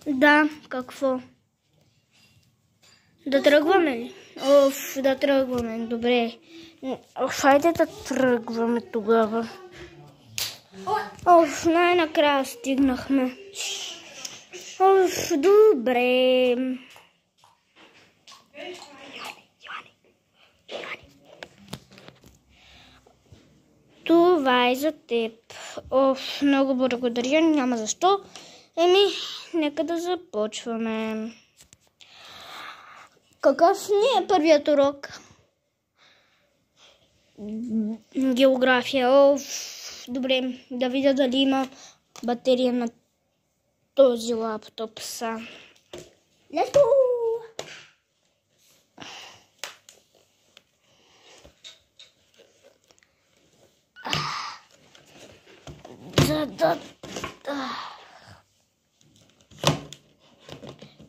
Да, какво? Да тръгваме ли? Да тръгваме, добре. Хайде да тръгваме тогава. Най-накрая стигнахме. Добре. Това е за теб. Много благодаря, няма защо. Нека да започваме. Какъв ни е първият урок? География. Добре, да видя дали има батерия на този лаптоп са. Let's go!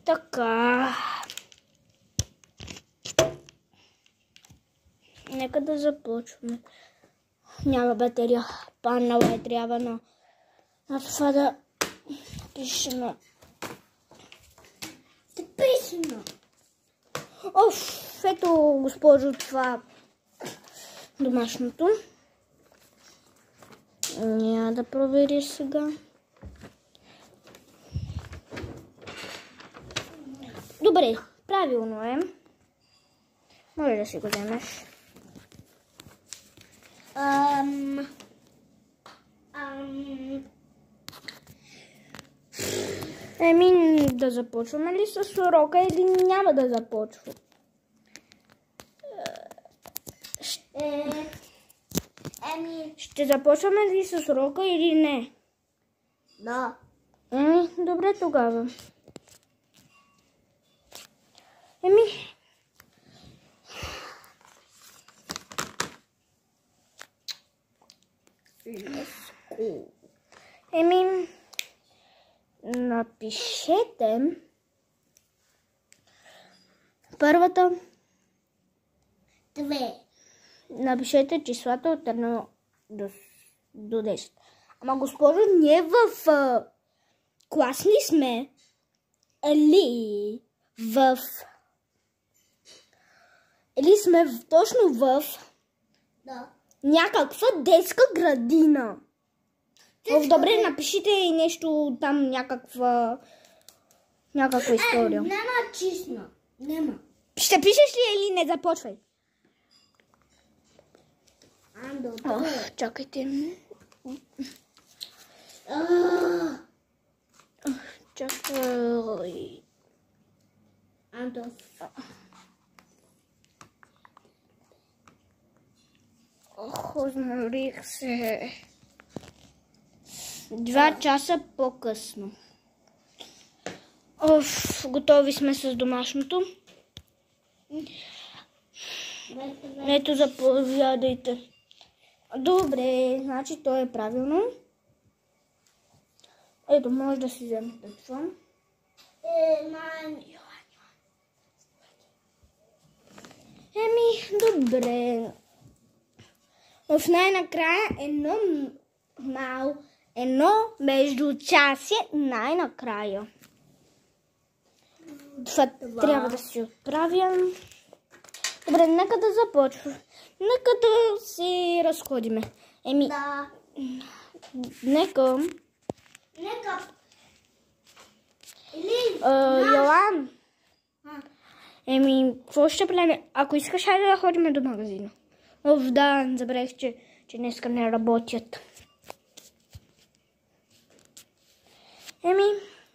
Така. Нека да започваме. Няма батерия. Паднала е, трябва на това да пишем. Ето, госпожо, това домашното. Няма да провериш сега. Добре, правилно е. Може да си го вземеш. Да започваме ли с урока или няма да започвам? Ще започваме ли с урока или не? Да. Добре тогава. Напишете първата. 2. Напишете числата от 1 до 10. Ама госпожо, ние в клас ли сме? Или сме точно в някаква детска градина? Добре, напишите и нещо там, някаква история. Няма честно. Няма. Ще пишеш ли или не? Започвай. Чакайте. Чакай. Уморих се. 2 часа по-късно. Готови сме с домашното. Ето, заповядайте. Добре, значи то е правилно. Ето, може да си вземете това. Добре. В най-накрая едно междучасие най-накрая. Това трябва да си отправям. Добре, нека да започвам. Нека да се разходиме. Да. Нека. Йоан. Какво ще правим? Ако искаш, хайде да ходим до магазина. Да, забравих, че днеска не работят.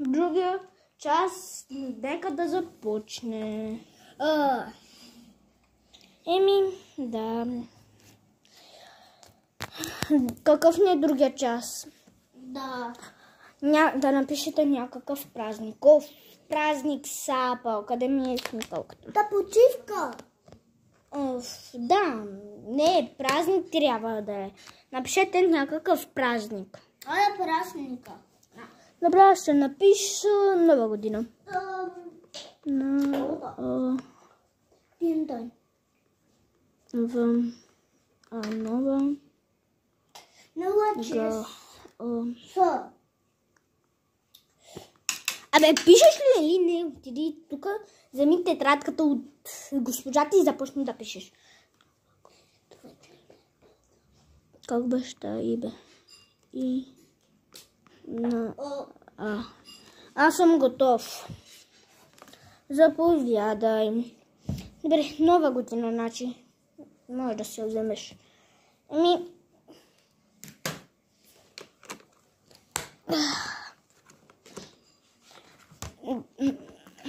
Другия час, нека да започне. Да. Какъв ни е другия час? Да. Да напишете някакъв празник. Празник Сапа. Къде ми е смисълката? Да, почивка. Да. Не, празник трябва да е. Напишете някакъв празник. Празника. Добре, ще напиша Нова година. Ден. Нова. Абе, пишеш ли или не? Отиди тук, вземи тетрадката от госпожата и започни да пишеш. Как баща и бе? И на А. Аз съм готов. Заповядай. Добре, нова година, значи. Може да се вземеш.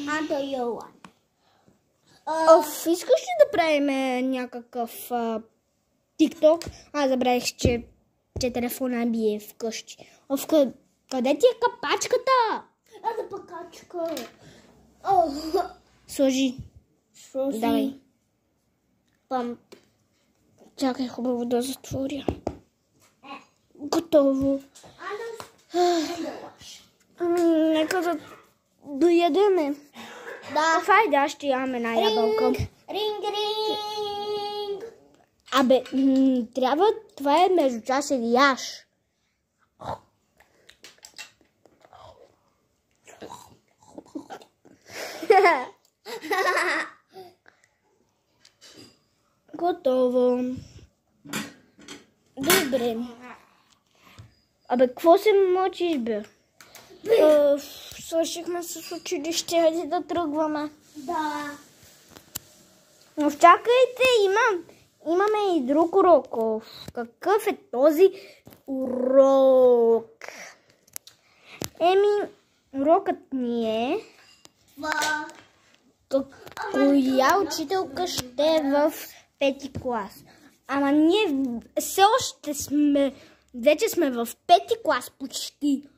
Ато Йоан. Искаш ли да правим някакъв тикток? Аз забравих, че телефона ми е вкъщи. Къде ти е капачката? Ето покачка. Сложи. Давай. Пам. Чакай, хубаво да затворя. Готово. Нека да доядеме. Да. Хайде, аз ще ям една ябълка. Ринг. Абе, трябва, това е между час и яш. Готово. Добре. Абе, какво се мъчиш, бе? Свършихме с училище, хайде да тръгваме. Да. Но чакайте, имаме и друг урок. Какъв е този урок? Урокът ни е коя учителка ще е в 5-ти клас. Ама ние все още вече сме в 5-ти клас почти.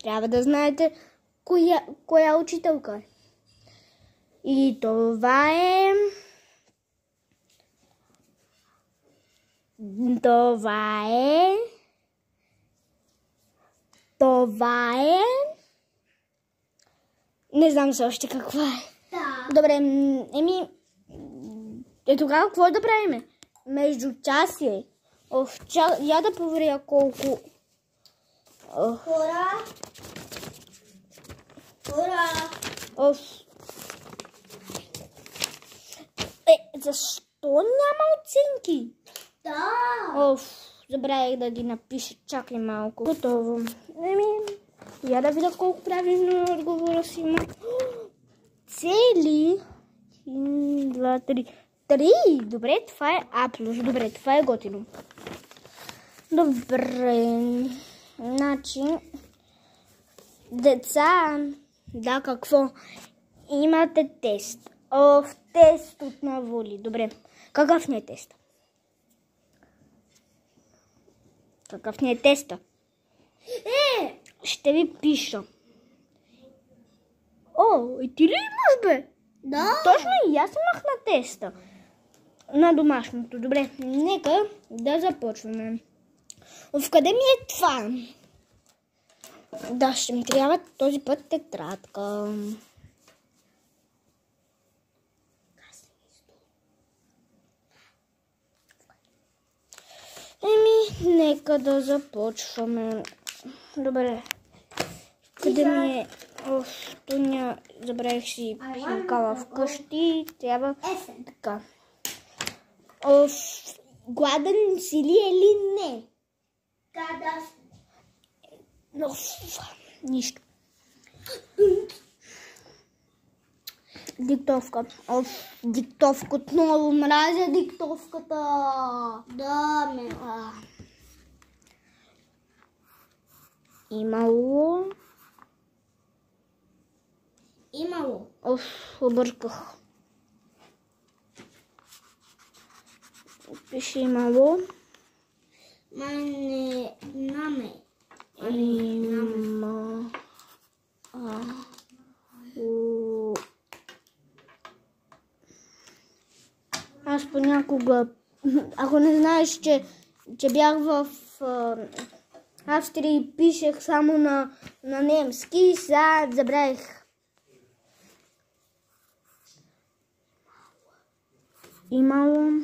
Трябва да знаете коя учителка е. И това е... Не знам все още каква е. Да. Добре, тогава какво да правим? Между часи. Я да проверя колко... Хора. Защо няма оценки? Да. Забравих да ги напиша. Чакай малко. Готово. Я да видя колко правилно отговора си има. Цели. 1, 2, 3. Добре, това е А+. Добре, това е готино. Добре. Значи, деца, да, какво? Имате тест. Тест отново ли? Добре. Какъв не е тест? Какъв не е теста? Ще ви пиша. И ти ли имаш, бе? Да. Точно и аз имах на теста. На домашното. Добре, нека да започваме. В къде ми е това? Да, ще ми трябва този път тетрадка. Нека да започваме. Добре. Къде ми е? Тоня, забравих си химкала вкъщи. Трябва така. Гладен си ли или не? Да. Нищо. Диктовка. Диктовка отново. Мразя диктовката. Да, Имало. Обърках. Пише имало. Аз понякога, ако не знаеш, че бях в Австрия и пишех само на немски, сега забравих. Имало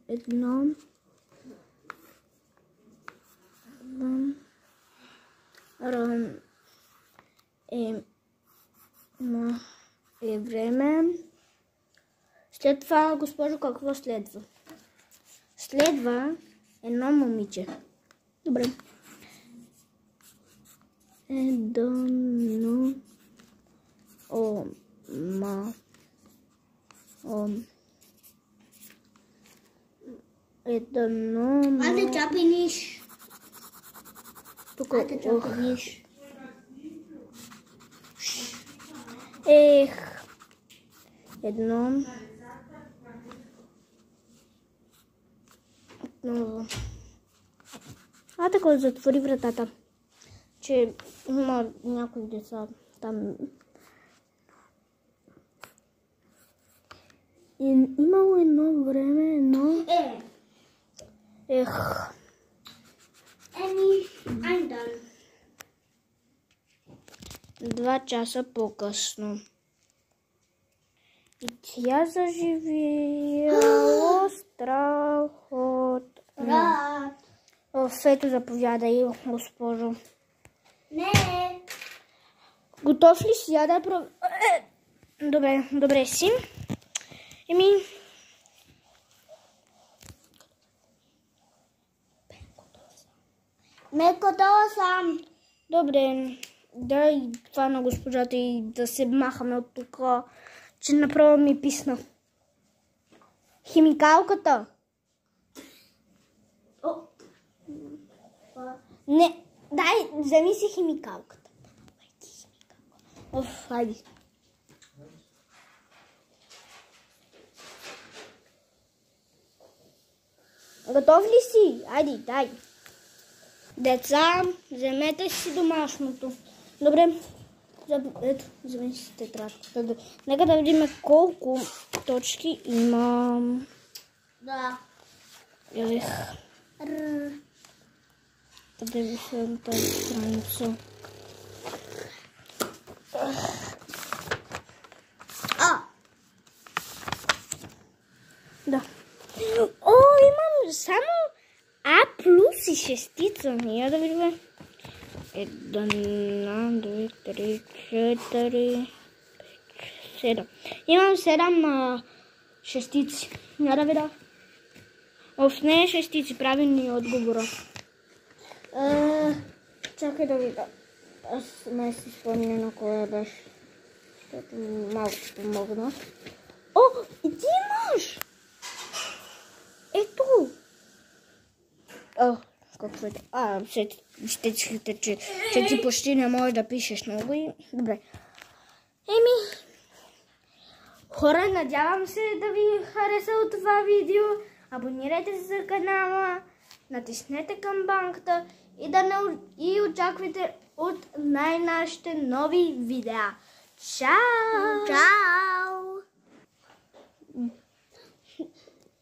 едно е време. След това, госпожо, какво следва? Следва едно момиче. Добре. Едно. Айде чапиниш. Тук. Айде чапиниш. Едно. Отново. Така затвори вратата. Че има някои деца там. Имало едно време, но... I'm done. 2 часа по-късно. И тя заживяла страхотно. Ето, заповядай, госпожо. Не. Готов ли си? Добре си. Готова съм. Добре, дай това на госпожата и да се махаме от тук, че направо ми писна. Химикалката. Не, дай, вземи си химикалката. Хайде. Готов ли си? Айде, дай. Деца, вземете си домашното. Добре. Ето, вземи си тетрадката. Нека да видим колко точки имам. Да. Къде ви съм тази страница? Да. Имам само А плюс и шестица. Я да видим. 1, 2, 3, 4, 5, 7. Имам 7 шестици. Я да видя. Не е шестици, правилни отговора. Чакай да видя. Аз не си спомня на коя беше. Защото малко ще помогна. И ти имаш! Ето! Какво е? Ще че ти почти не можеш да пишеш много и... Добре. Хора, надявам се да ви хареса от това видео. Абонирайте се за канала, натиснете камбанката и очаквайте от най-нашите нови видеа. Чао! Чао!